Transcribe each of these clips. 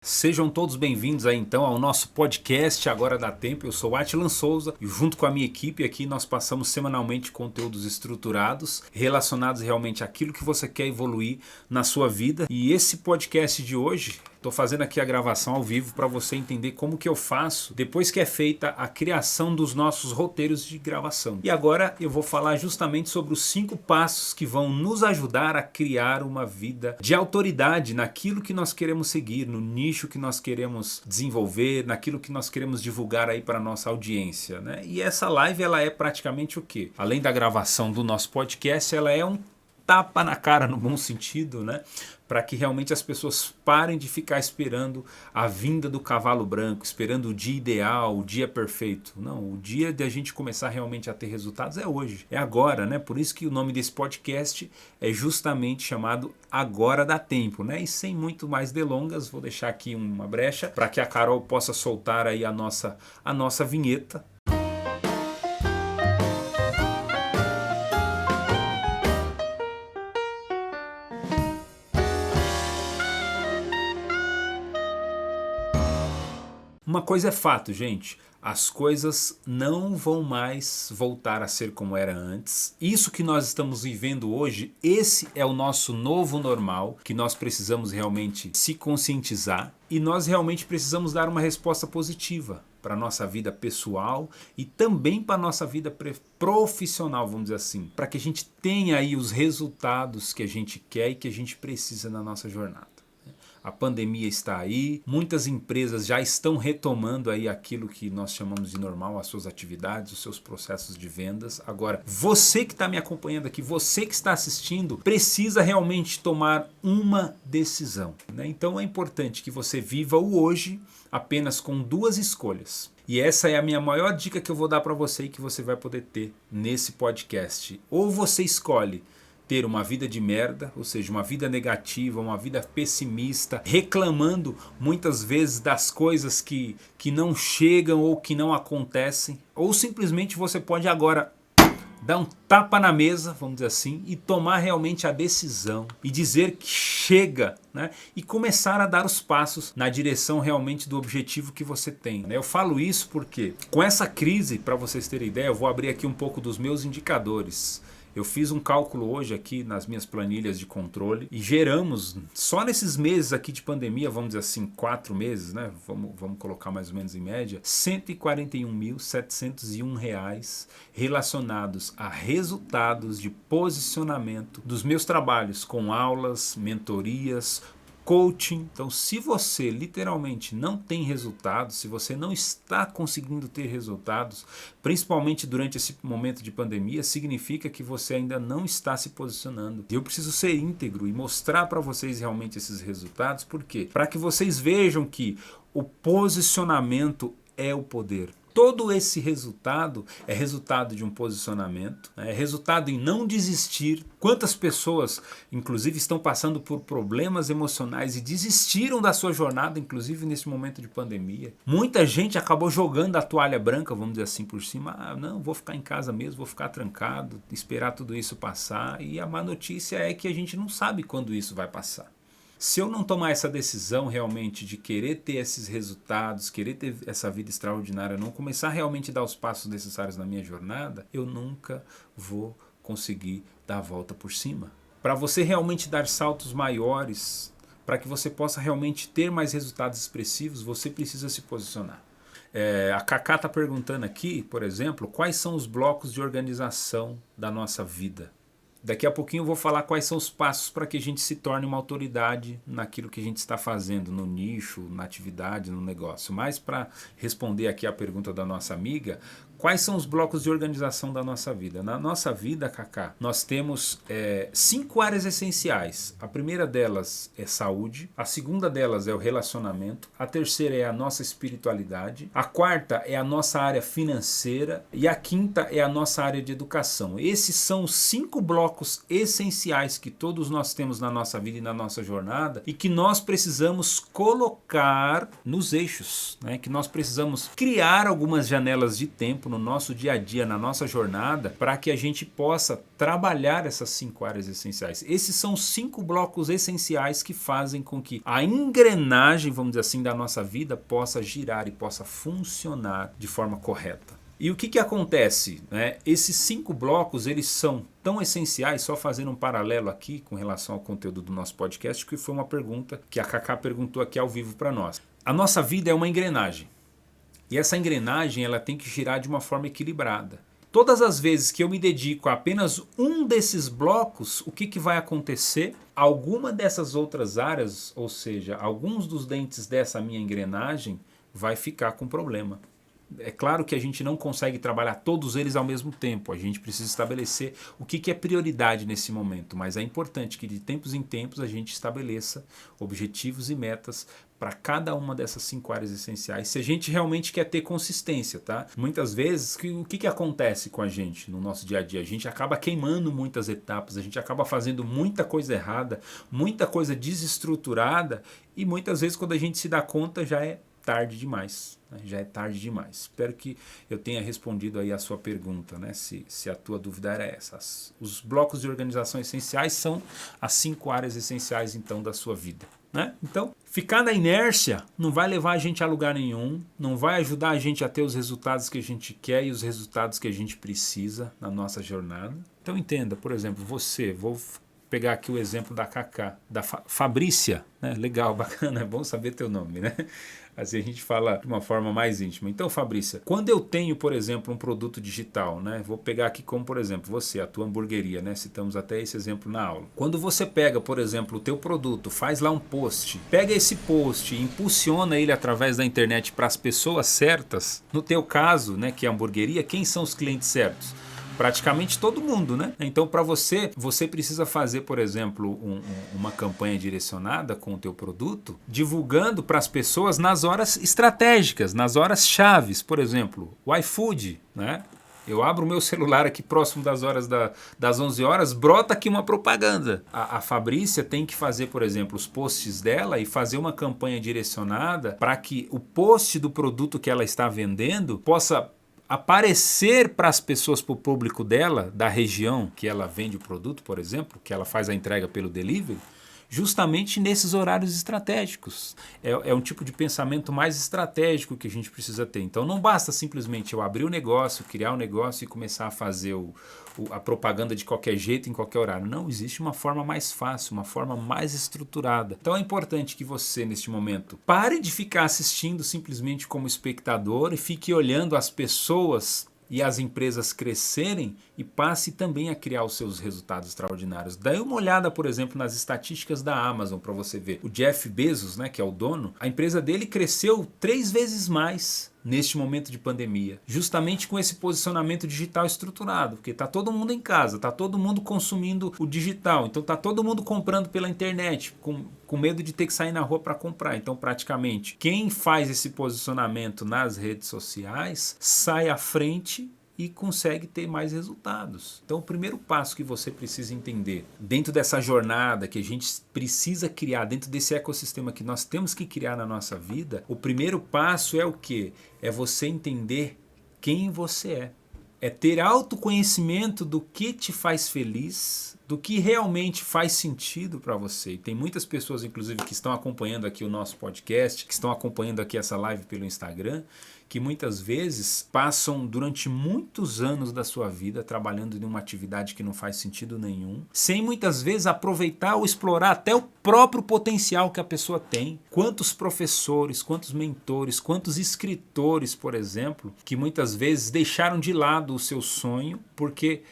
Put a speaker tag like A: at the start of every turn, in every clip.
A: Sejam todos bem-vindos aí então ao nosso podcast Agora Dá Tempo. Eu sou Atlan Souza e junto com a minha equipe aqui nós passamos semanalmente conteúdos estruturados relacionados realmente àquilo que você quer evoluir na sua vida. E esse podcast de hoje, estou fazendo aqui a gravação ao vivo para você entender como que eu faço depois que é feita a criação dos nossos roteiros de gravação. E agora eu vou falar justamente sobre os 5 passos que vão nos ajudar a criar uma vida de autoridade naquilo que nós queremos seguir, no nicho que nós queremos desenvolver, naquilo que nós queremos divulgar aí para a nossa audiência, né? E essa live ela é praticamente o quê? Além da gravação do nosso podcast, ela é um tapa na cara no bom sentido, né? Para que realmente as pessoas parem de ficar esperando a vinda do cavalo branco, esperando o dia ideal, o dia perfeito. Não, o dia de a gente começar realmente a ter resultados é hoje, é agora, né? Por isso que o nome desse podcast é justamente chamado Agora Dá Tempo, né? E sem muito mais delongas, vou deixar aqui uma brecha para que a Carol possa soltar aí a nossa vinheta. Uma coisa é fato, gente, as coisas não vão mais voltar a ser como era antes. Isso que nós estamos vivendo hoje, esse é o nosso novo normal, que nós precisamos realmente se conscientizar e nós realmente precisamos dar uma resposta positiva para a nossa vida pessoal e também para a nossa vida profissional, vamos dizer assim, para que a gente tenha aí os resultados que a gente quer e que a gente precisa na nossa jornada. A pandemia está aí, muitas empresas já estão retomando aí aquilo que nós chamamos de normal, as suas atividades, os seus processos de vendas. Agora, você que está me acompanhando aqui, você que está assistindo, precisa realmente tomar uma decisão, né? Então é importante que você viva o hoje apenas com 2 escolhas. E essa é a minha maior dica que eu vou dar para você e que você vai poder ter nesse podcast. Ou você escolhe ter uma vida de merda, ou seja, uma vida negativa, uma vida pessimista, reclamando muitas vezes das coisas que não chegam ou que não acontecem, ou simplesmente você pode agora dar um tapa na mesa, vamos dizer assim, e tomar realmente a decisão e dizer que chega, né? E começar a dar os passos na direção realmente do objetivo que você tem, né? Eu falo isso porque com essa crise, para vocês terem ideia, eu vou abrir aqui um pouco dos meus indicadores. Eu fiz um cálculo hoje aqui nas minhas planilhas de controle e geramos, só nesses meses aqui de pandemia, vamos dizer assim, 4 meses, né? Vamos colocar mais ou menos em média, R$ 141.701 relacionados a resultados de posicionamento dos meus trabalhos com aulas, mentorias, coaching. Então, se você literalmente não tem resultados, se você não está conseguindo ter resultados, principalmente durante esse momento de pandemia, significa que você ainda não está se posicionando. Eu preciso ser íntegro e mostrar para vocês realmente esses resultados. Por quê? Para que vocês vejam que o posicionamento é o poder. Todo esse resultado é resultado de um posicionamento, é resultado em não desistir. Quantas pessoas, inclusive, estão passando por problemas emocionais e desistiram da sua jornada, inclusive nesse momento de pandemia. Muita gente acabou jogando a toalha branca, vamos dizer assim, por cima. Ah, não, vou ficar em casa mesmo, vou ficar trancado, esperar tudo isso passar. E a má notícia é que a gente não sabe quando isso vai passar. Se eu não tomar essa decisão realmente de querer ter esses resultados, querer ter essa vida extraordinária, não começar realmente a dar os passos necessários na minha jornada, eu nunca vou conseguir dar a volta por cima. Para você realmente dar saltos maiores, para que você possa realmente ter mais resultados expressivos, você precisa se posicionar. A Cacá está perguntando aqui, por exemplo, quais são os blocos de organização da nossa vida. Daqui a pouquinho eu vou falar quais são os passos para que a gente se torne uma autoridade naquilo que a gente está fazendo, no nicho, na atividade, no negócio. Mas para responder aqui a pergunta da nossa amiga, quais são os blocos de organização da nossa vida? Na nossa vida, Cacá, nós temos 5 áreas essenciais. A primeira delas é saúde, a segunda delas é o relacionamento, a terceira é a nossa espiritualidade, a quarta é a nossa área financeira e a quinta é a nossa área de educação. Esses são os 5 blocos essenciais que todos nós temos na nossa vida e na nossa jornada e que nós precisamos colocar nos eixos, né? Que nós precisamos criar algumas janelas de tempo no nosso dia a dia, na nossa jornada, para que a gente possa trabalhar essas 5 áreas essenciais. Esses são os 5 blocos essenciais que fazem com que a engrenagem, vamos dizer assim, da nossa vida possa girar e possa funcionar de forma correta. E o que acontece? Esses 5 blocos, eles são tão essenciais, só fazendo um paralelo aqui com relação ao conteúdo do nosso podcast, que foi uma pergunta que a Cacá perguntou aqui ao vivo para nós. A nossa vida é uma engrenagem. E essa engrenagem ela tem que girar de uma forma equilibrada. Todas as vezes que eu me dedico a apenas um desses blocos, o que vai acontecer? Alguma dessas outras áreas, ou seja, alguns dos dentes dessa minha engrenagem, vai ficar com problema. É claro que a gente não consegue trabalhar todos eles ao mesmo tempo, a gente precisa estabelecer o que é prioridade nesse momento, mas é importante que de tempos em tempos a gente estabeleça objetivos e metas para cada uma dessas 5 áreas essenciais, se a gente realmente quer ter consistência, tá? Muitas vezes, o que acontece com a gente no nosso dia a dia? A gente acaba queimando muitas etapas, a gente acaba fazendo muita coisa errada, muita coisa desestruturada e muitas vezes quando a gente se dá conta já é tarde demais. Já é tarde demais. Espero que eu tenha respondido aí a sua pergunta, né? Se a tua dúvida era essa. Os blocos de organização essenciais são as 5 áreas essenciais então da sua vida, né? Então, ficar na inércia não vai levar a gente a lugar nenhum, não vai ajudar a gente a ter os resultados que a gente quer e os resultados que a gente precisa na nossa jornada. Então entenda, por exemplo, vou pegar aqui o exemplo da Cacá, da Fabrícia, né? Legal, bacana, é bom saber teu nome, né? Assim a gente fala de uma forma mais íntima. Então, Fabrícia, quando eu tenho, por exemplo, um produto digital, né? Vou pegar aqui como, por exemplo, você, a tua hamburgueria, né? Citamos até esse exemplo na aula. Quando você pega, por exemplo, o teu produto, faz lá um post, pega esse post e impulsiona ele através da internet para as pessoas certas, no teu caso, né, que é a hamburgueria, quem são os clientes certos? Praticamente todo mundo, né? Então, para você precisa fazer, por exemplo, uma campanha direcionada com o teu produto, divulgando para as pessoas nas horas estratégicas, nas horas chaves. Por exemplo, o iFood, né? Eu abro o meu celular aqui próximo das 11 horas, brota aqui uma propaganda. A Fabrícia tem que fazer, por exemplo, os posts dela e fazer uma campanha direcionada para que o post do produto que ela está vendendo possa aparecer para as pessoas, para o público dela, da região que ela vende o produto, por exemplo, que ela faz a entrega pelo delivery, justamente nesses horários estratégicos. É um tipo de pensamento mais estratégico que a gente precisa ter. Então não basta simplesmente eu abrir o negócio, criar um negócio e começar a fazer a propaganda de qualquer jeito, em qualquer horário. Não, existe uma forma mais fácil, uma forma mais estruturada. Então é importante que você, neste momento, pare de ficar assistindo simplesmente como espectador e fique olhando as pessoas e as empresas crescerem e passe também a criar os seus resultados extraordinários. Dá uma olhada, por exemplo, nas estatísticas da Amazon para você ver. O Jeff Bezos, né, que é o dono, a empresa dele cresceu 3 vezes mais neste momento de pandemia, justamente com esse posicionamento digital estruturado, porque está todo mundo em casa, está todo mundo consumindo o digital, então está todo mundo comprando pela internet, com medo de ter que sair na rua para comprar. Então, praticamente, quem faz esse posicionamento nas redes sociais sai à frente e consegue ter mais resultados. Então o primeiro passo que você precisa entender dentro dessa jornada que a gente precisa criar, dentro desse ecossistema que nós temos que criar na nossa vida, o primeiro passo é o quê? É você entender quem você é. É ter autoconhecimento do que te faz feliz, do que realmente faz sentido para você. E tem muitas pessoas, inclusive, que estão acompanhando aqui o nosso podcast, que estão acompanhando aqui essa live pelo Instagram, que muitas vezes passam durante muitos anos da sua vida trabalhando em uma atividade que não faz sentido nenhum, sem muitas vezes aproveitar ou explorar até o próprio potencial que a pessoa tem. Quantos professores, quantos mentores, quantos escritores, por exemplo, que muitas vezes deixaram de lado o seu sonho porque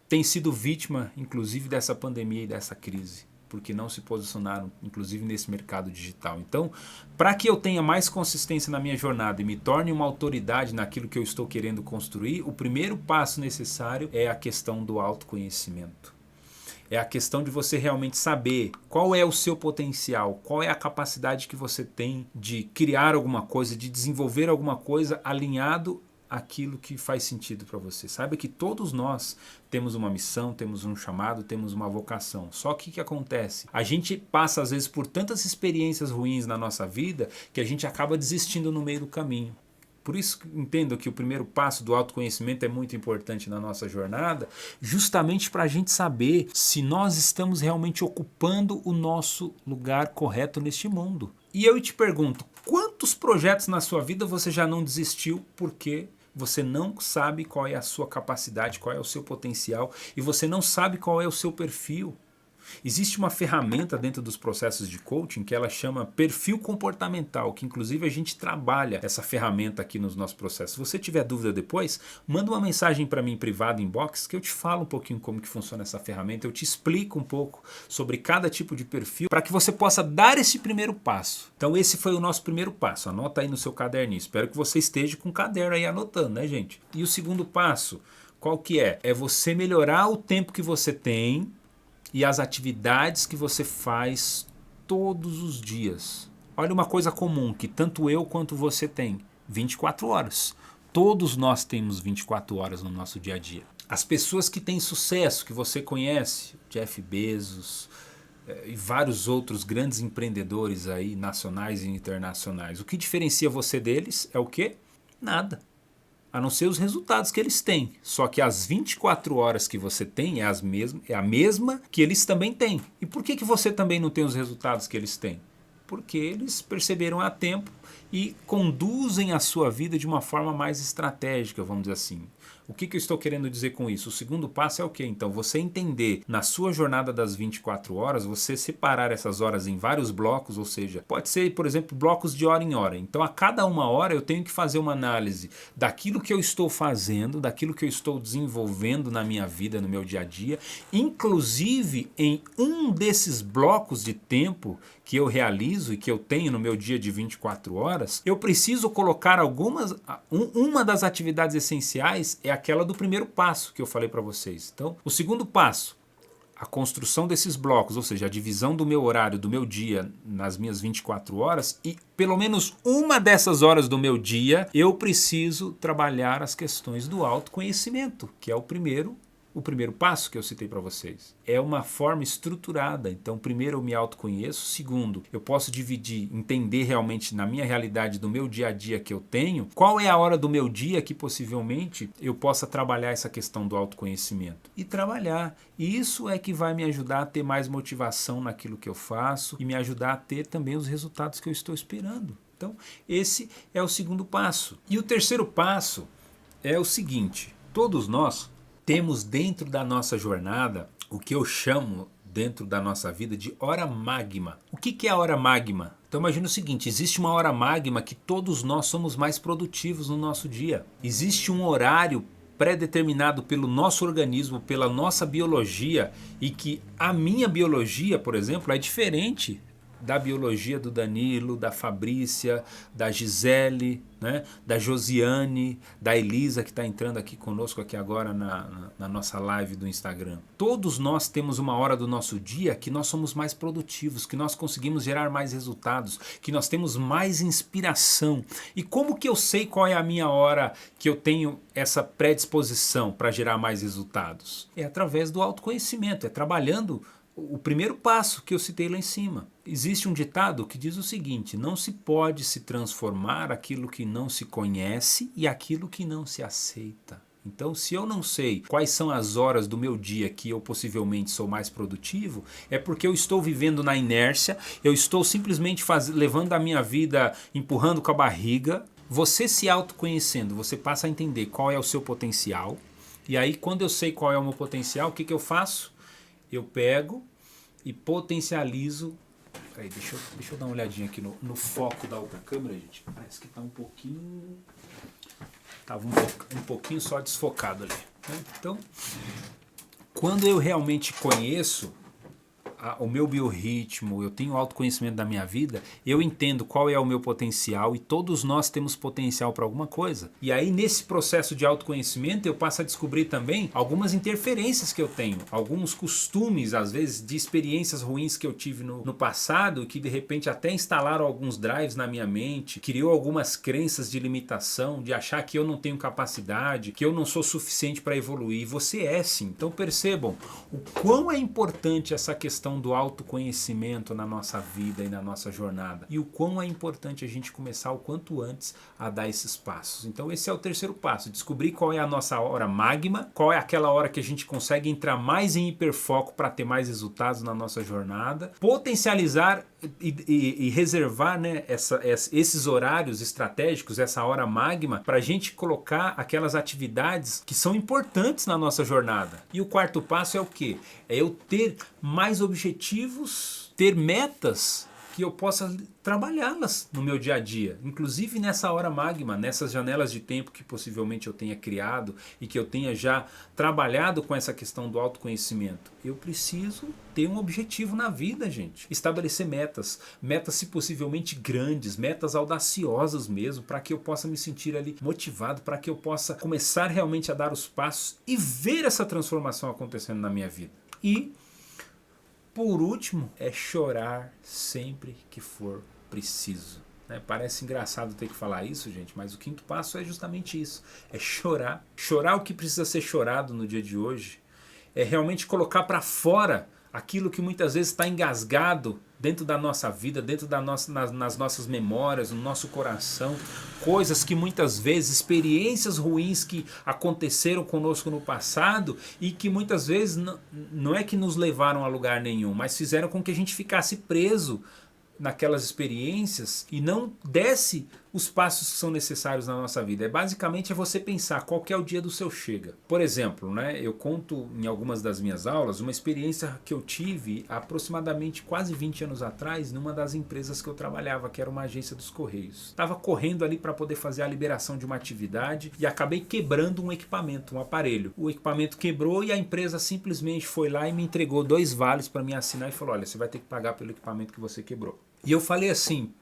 A: tem sido vítima, inclusive, dessa pandemia e dessa crise, porque não se posicionaram, inclusive, nesse mercado digital. Então, para que eu tenha mais consistência na minha jornada e me torne uma autoridade naquilo que eu estou querendo construir, o primeiro passo necessário é a questão do autoconhecimento. É a questão de você realmente saber qual é o seu potencial, qual é a capacidade que você tem de criar alguma coisa, de desenvolver alguma coisa alinhado aquilo que faz sentido para você. Saiba que todos nós temos uma missão, temos um chamado, temos uma vocação. Só que o que acontece? A gente passa às vezes por tantas experiências ruins na nossa vida que a gente acaba desistindo no meio do caminho. Por isso entendo que o primeiro passo do autoconhecimento é muito importante na nossa jornada, justamente para a gente saber se nós estamos realmente ocupando o nosso lugar correto neste mundo. E eu te pergunto, quantos projetos na sua vida você já não desistiu porque você não sabe qual é a sua capacidade, qual é o seu potencial e você não sabe qual é o seu perfil? Existe uma ferramenta dentro dos processos de coaching que ela chama perfil comportamental, que inclusive a gente trabalha essa ferramenta aqui nos nossos processos. Se você tiver dúvida depois, manda uma mensagem para mim privada, inbox, que eu te falo um pouquinho como que funciona essa ferramenta, eu te explico um pouco sobre cada tipo de perfil para que você possa dar esse primeiro passo. Então esse foi o nosso primeiro passo, anota aí no seu caderninho, espero que você esteja com o caderno aí anotando, né, gente? E o segundo passo, qual que é? É você melhorar o tempo que você tem e as atividades que você faz todos os dias. Olha uma coisa comum que tanto eu quanto você tem, 24 horas. Todos nós temos 24 horas no nosso dia a dia. As pessoas que têm sucesso, que você conhece, Jeff Bezos e vários outros grandes empreendedores aí, nacionais e internacionais, o que diferencia você deles é o quê? Nada. A não ser os resultados que eles têm. Só que as 24 horas que você tem é a mesma que eles também têm. E por que você também não tem os resultados que eles têm? Porque eles perceberam a tempo e conduzem a sua vida de uma forma mais estratégica, vamos dizer assim. O que eu estou querendo dizer com isso? O segundo passo é o quê? Então, você entender na sua jornada das 24 horas, você separar essas horas em vários blocos, ou seja, pode ser, por exemplo, blocos de hora em hora. Então, a cada uma hora eu tenho que fazer uma análise daquilo que eu estou fazendo, daquilo que eu estou desenvolvendo na minha vida, no meu dia a dia, inclusive em um desses blocos de tempo que eu realizo e que eu tenho no meu dia de 24 horas, eu preciso colocar uma das atividades essenciais é aquela do primeiro passo que eu falei para vocês. Então, o segundo passo, a construção desses blocos, ou seja, a divisão do meu horário, do meu dia nas minhas 24 horas e pelo menos uma dessas horas do meu dia eu preciso trabalhar as questões do autoconhecimento, que é o primeiro passo que eu citei para vocês. É uma forma estruturada. Então, primeiro eu me autoconheço. Segundo, eu posso dividir, entender realmente na minha realidade do meu dia a dia que eu tenho, qual é a hora do meu dia que possivelmente eu possa trabalhar essa questão do autoconhecimento. E trabalhar. E isso é que vai me ajudar a ter mais motivação naquilo que eu faço e me ajudar a ter também os resultados que eu estou esperando. Então, esse é o segundo passo. E o terceiro passo é o seguinte: todos nós temos dentro da nossa jornada o que eu chamo dentro da nossa vida de hora magma. O que é a hora magma? Então imagina o seguinte, existe uma hora magma que todos nós somos mais produtivos no nosso dia. Existe um horário pré-determinado pelo nosso organismo, pela nossa biologia, e que a minha biologia, por exemplo, é diferente da biologia do Danilo, da Fabrícia, da Gisele, né, da Josiane, da Elisa, que está entrando aqui conosco aqui agora na nossa live do Instagram. Todos nós temos uma hora do nosso dia que nós somos mais produtivos, que nós conseguimos gerar mais resultados, que nós temos mais inspiração. E como que eu sei qual é a minha hora que eu tenho essa predisposição para gerar mais resultados? É através do autoconhecimento, é trabalhando o primeiro passo que eu citei lá em cima. Existe um ditado que diz o seguinte: não se pode se transformar aquilo que não se conhece e aquilo que não se aceita. Então, se eu não sei quais são as horas do meu dia que eu possivelmente sou mais produtivo, é porque eu estou vivendo na inércia, eu estou simplesmente levando a minha vida empurrando com a barriga. Você se autoconhecendo, você passa a entender qual é o seu potencial. E aí, quando eu sei qual é o meu potencial, o que eu faço? Eu pego e potencializo. Peraí, deixa eu dar uma olhadinha aqui no foco da outra câmera, gente. Parece que está um pouquinho... Estava um pouquinho só desfocado ali, né? Então, quando eu realmente conheço o meu biorritmo, eu tenho autoconhecimento da minha vida, eu entendo qual é o meu potencial e todos nós temos potencial para alguma coisa. E aí nesse processo de autoconhecimento eu passo a descobrir também algumas interferências que eu tenho, alguns costumes, às vezes, de experiências ruins que eu tive no passado, que de repente até instalaram alguns drives na minha mente, criou algumas crenças de limitação, de achar que eu não tenho capacidade, que eu não sou suficiente para evoluir. Você é sim. Então percebam o quão é importante essa questão questão do autoconhecimento na nossa vida e na nossa jornada. E o quão é importante a gente começar o quanto antes a dar esses passos. Então esse é o terceiro passo, descobrir qual é a nossa hora magma, qual é aquela hora que a gente consegue entrar mais em hiperfoco para ter mais resultados na nossa jornada, potencializar e reservar, né, esses horários estratégicos, essa hora magma, para a gente colocar aquelas atividades que são importantes na nossa jornada. E o quarto passo é o quê? É eu ter mais objetivos, ter metas que eu possa trabalhá-las no meu dia a dia, inclusive nessa hora magma, nessas janelas de tempo que possivelmente eu tenha criado e que eu tenha já trabalhado com essa questão do autoconhecimento. Eu preciso ter um objetivo na vida, gente. Estabelecer metas, metas se possivelmente grandes, metas audaciosas mesmo, para que eu possa me sentir ali motivado, para que eu possa começar realmente a dar os passos e ver essa transformação acontecendo na minha vida. E por último, é chorar sempre que for preciso. Parece engraçado ter que falar isso, gente, mas o quinto passo é justamente isso. É chorar. Chorar o que precisa ser chorado no dia de hoje. É realmente colocar para fora aquilo que muitas vezes está engasgado dentro da nossa vida, dentro nas nossas memórias, no nosso coração, coisas que muitas vezes, experiências ruins que aconteceram conosco no passado e que muitas vezes não é que nos levaram a lugar nenhum, mas fizeram com que a gente ficasse preso naquelas experiências e não desse os passos que são necessários na nossa vida. Basicamente é você pensar qual que é o dia do seu chega. Por exemplo, eu conto em algumas das minhas aulas uma experiência que eu tive aproximadamente quase 20 anos atrás numa das empresas que eu trabalhava, que era uma agência dos Correios. Estava correndo ali para poder fazer a liberação de uma atividade e acabei quebrando um equipamento, um aparelho. O equipamento quebrou e a empresa simplesmente foi lá e me entregou 2 vales para mim assinar e falou: olha, você vai ter que pagar pelo equipamento que você quebrou. E eu falei assim,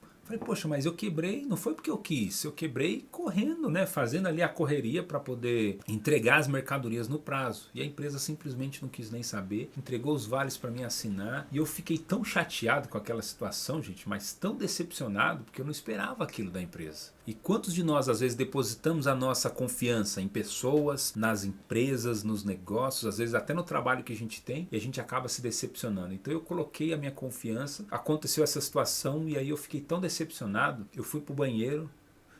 A: poxa, mas eu quebrei, não foi porque eu quis, eu quebrei correndo, fazendo ali a correria para poder entregar as mercadorias no prazo. E a empresa simplesmente não quis nem saber, entregou os vales para mim assinar. E eu fiquei tão chateado com aquela situação, gente, mas tão decepcionado, porque eu não esperava aquilo da empresa. E quantos de nós às vezes depositamos a nossa confiança em pessoas, nas empresas, nos negócios, às vezes até no trabalho que a gente tem, e a gente acaba se decepcionando. Então eu coloquei a minha confiança, aconteceu essa situação e aí eu fiquei tão decepcionado, eu fui pro banheiro,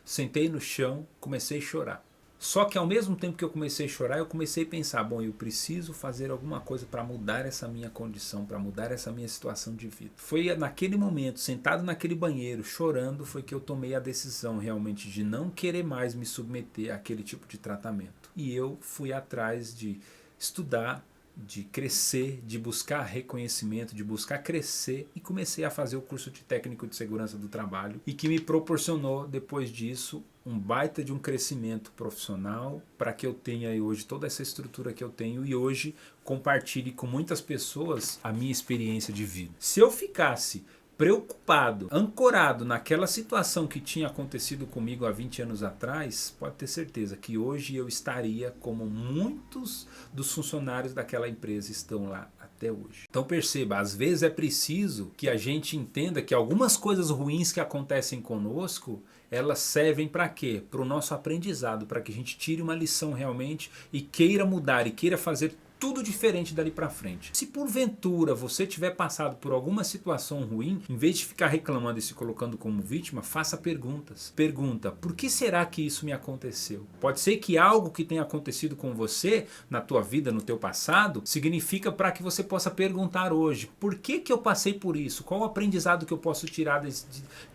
A: sentei no chão, comecei a chorar. Só que ao mesmo tempo que eu comecei a chorar, eu comecei a pensar, bom, eu preciso fazer alguma coisa para mudar essa minha condição, para mudar essa minha situação de vida. Foi naquele momento, sentado naquele banheiro, chorando, foi que eu tomei a decisão realmente de não querer mais me submeter àquele tipo de tratamento. E eu fui atrás de estudar, de crescer, de buscar reconhecimento, de buscar crescer, e comecei a fazer o curso de técnico de segurança do trabalho, e que me proporcionou depois disso um baita de um crescimento profissional para que eu tenha hoje toda essa estrutura que eu tenho e hoje compartilhe com muitas pessoas a minha experiência de vida. Se eu ficasse preocupado, ancorado naquela situação que tinha acontecido comigo há 20 anos atrás, pode ter certeza que hoje eu estaria como muitos dos funcionários daquela empresa estão lá até hoje. Então perceba, às vezes é preciso que a gente entenda que algumas coisas ruins que acontecem conosco, elas servem para quê? Para o nosso aprendizado, para que a gente tire uma lição realmente e queira mudar e queira fazer tudo diferente dali para frente. Se porventura você tiver passado por alguma situação ruim, em vez de ficar reclamando e se colocando como vítima, faça perguntas. Pergunta, por que será que isso me aconteceu? Pode ser que algo que tenha acontecido com você, na tua vida, no teu passado, significa para que você possa perguntar hoje, por que eu passei por isso? Qual o aprendizado que eu posso tirar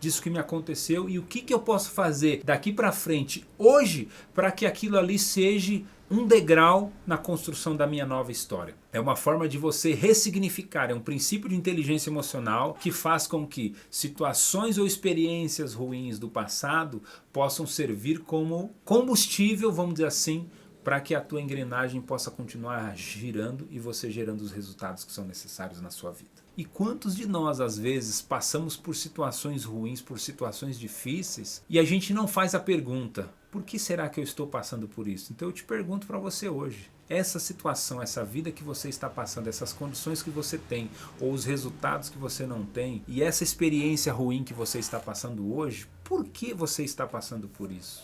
A: disso que me aconteceu e o que eu posso fazer daqui para frente, hoje, para que aquilo ali seja um degrau na construção da minha nova história. É uma forma de você ressignificar, é um princípio de inteligência emocional que faz com que situações ou experiências ruins do passado possam servir como combustível, vamos dizer assim, para que a tua engrenagem possa continuar girando e você gerando os resultados que são necessários na sua vida. E quantos de nós, às vezes, passamos por situações ruins, por situações difíceis, e a gente não faz a pergunta, por que será que eu estou passando por isso? Então eu te pergunto para você hoje, essa situação, essa vida que você está passando, essas condições que você tem, ou os resultados que você não tem, e essa experiência ruim que você está passando hoje, por que você está passando por isso?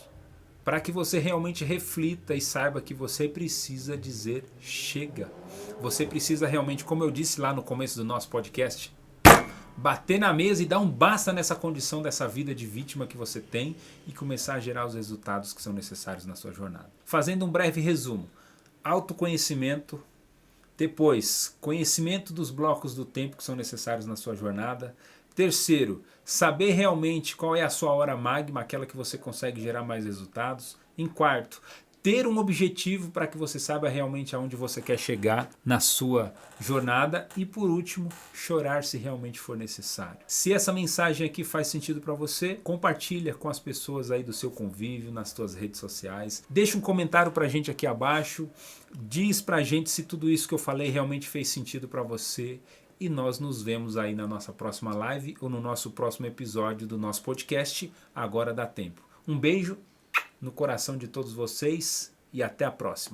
A: para que você realmente reflita e saiba que você precisa dizer chega. Você precisa realmente, como eu disse lá no começo do nosso podcast, bater na mesa e dar um basta nessa condição dessa vida de vítima que você tem e começar a gerar os resultados que são necessários na sua jornada. Fazendo um breve resumo: autoconhecimento, depois conhecimento dos blocos do tempo que são necessários na sua jornada. Terceiro, saber realmente qual é a sua hora magma, aquela que você consegue gerar mais resultados. Em quarto, ter um objetivo para que você saiba realmente aonde você quer chegar na sua jornada. E por último, chorar se realmente for necessário. Se essa mensagem aqui faz sentido para você, compartilha com as pessoas aí do seu convívio, nas suas redes sociais. Deixa um comentário para a gente aqui abaixo. Diz para a gente se tudo isso que eu falei realmente fez sentido para você. E nós nos vemos aí na nossa próxima live ou no nosso próximo episódio do nosso podcast Agora Dá Tempo. Um beijo no coração de todos vocês e até a próxima.